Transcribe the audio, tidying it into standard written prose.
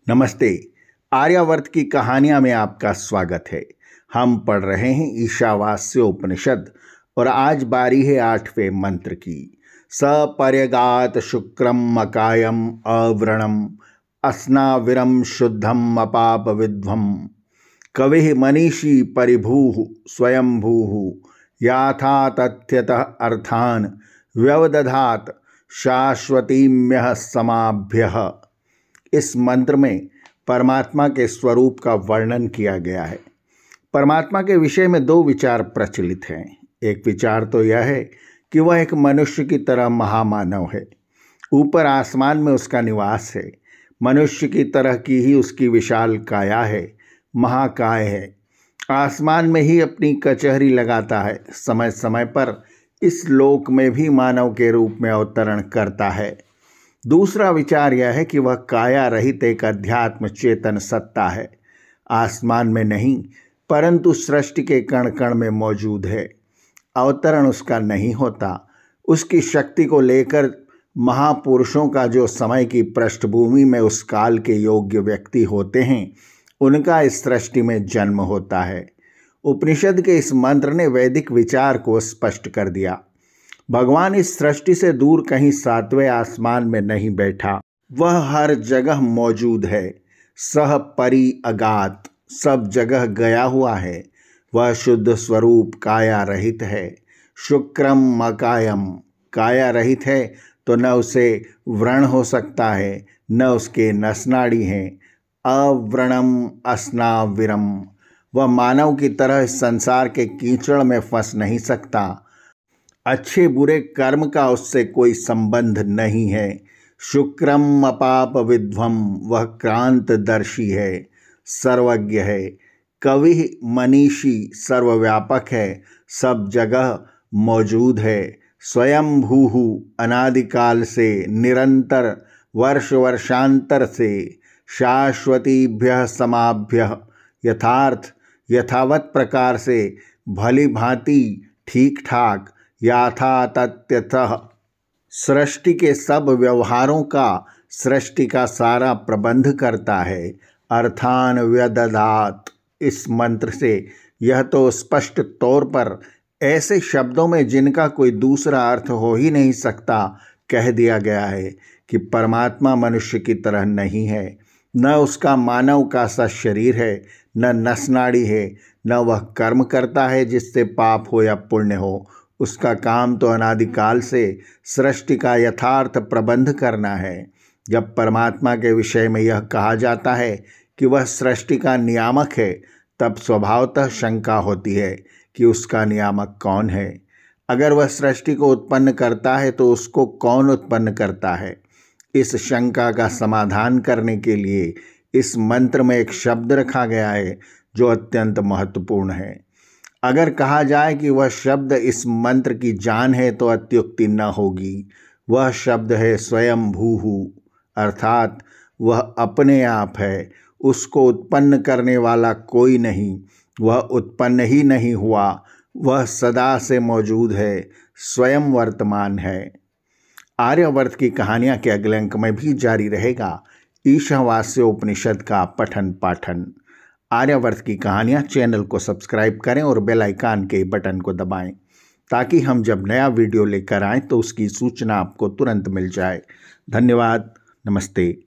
नमस्ते। आर्यावर्त की कहानियां में आपका स्वागत है। हम पढ़ रहे हैं ईशावास्य उपनिषद और आज बारी है 8वें मंत्र की। सपर्यगात शुक्रम मकायम अव्रणम अस्नाविरम शुद्धम अपाप विद्वम कविः मनीषी परिभूः स्वयंभूः याथा तथ्यतः अर्थान व्यवदधात शाश्वतीम्यः समाभ्यः। इस मंत्र में परमात्मा के स्वरूप का वर्णन किया गया है। परमात्मा के विषय में दो विचार प्रचलित हैं। एक विचार तो यह है कि वह एक मनुष्य की तरह महामानव है। ऊपर आसमान में उसका निवास है। मनुष्य की तरह की ही उसकी विशाल काया है, महाकाय है। आसमान में ही अपनी कचहरी लगाता है। समय समय पर इस लोक में भी मानव के रूप में अवतरण करता है। दूसरा विचार यह है कि वह काया रहित एक अध्यात्म चेतन सत्ता है। आसमान में नहीं परंतु सृष्टि के कण कण में मौजूद है। अवतरण उसका नहीं होता। उसकी शक्ति को लेकर महापुरुषों का जो समय की पृष्ठभूमि में उस काल के योग्य व्यक्ति होते हैं, उनका इस सृष्टि में जन्म होता है। उपनिषद के इस मंत्र ने वैदिक विचार को स्पष्ट कर दिया। भगवान इस सृष्टि से दूर कहीं 7वें आसमान में नहीं बैठा, वह हर जगह मौजूद है। सह परि अगात, सब जगह गया हुआ है। वह शुद्ध स्वरूप काया रहित है। शुक्रम मकायम, काया रहित है तो न उसे व्रण हो सकता है, न उसके नसनाड़ी हैं। अव्रणम अस्नाविरम, वह मानव की तरह इस संसार के कीचड़ में फंस नहीं सकता। अच्छे बुरे कर्म का उससे कोई संबंध नहीं है। शुक्रम अपाप विद्वम, वह क्रांतदर्शी है, सर्वज्ञ है। कवि मनीषी, सर्वव्यापक है, सब जगह मौजूद है। स्वयंभूः, अनादिकाल से, निरंतर, वर्ष वर्षांतर से। शाश्वतीभ्यः समाभ्यः, यथार्थ, यथावत प्रकार से, भली भांति, ठीक ठाक, याथा तथ्यतः, सृष्टि के सब व्यवहारों का, सृष्टि का सारा प्रबंध करता है। अर्थान व्यदधात, इस मंत्र से यह तो स्पष्ट तौर पर ऐसे शब्दों में जिनका कोई दूसरा अर्थ हो ही नहीं सकता कह दिया गया है कि परमात्मा मनुष्य की तरह नहीं है। न उसका मानव का सा शरीर है, न नसनाड़ी है, न वह कर्म करता है जिससे पाप हो या पुण्य हो। उसका काम तो अनादिकाल से सृष्टि का यथार्थ प्रबंध करना है। जब परमात्मा के विषय में यह कहा जाता है कि वह सृष्टि का नियामक है, तब स्वभावतः शंका होती है कि उसका नियामक कौन है। अगर वह सृष्टि को उत्पन्न करता है तो उसको कौन उत्पन्न करता है। इस शंका का समाधान करने के लिए इस मंत्र में एक शब्द रखा गया है जो अत्यंत महत्वपूर्ण है। अगर कहा जाए कि वह शब्द इस मंत्र की जान है तो अत्युक्ति न होगी। वह शब्द है स्वयंभूः, अर्थात वह अपने आप है। उसको उत्पन्न करने वाला कोई नहीं। वह उत्पन्न ही नहीं हुआ, वह सदा से मौजूद है, स्वयं वर्तमान है। आर्यावर्त की कहानियाँ के अगले अंक में भी जारी रहेगा ईशावास्य उपनिषद का पठन पाठन। आर्यावर्त की कहानियाँ चैनल को सब्सक्राइब करें और बेल आइकन के बटन को दबाएं ताकि हम जब नया वीडियो लेकर आएं तो उसकी सूचना आपको तुरंत मिल जाए। धन्यवाद। नमस्ते।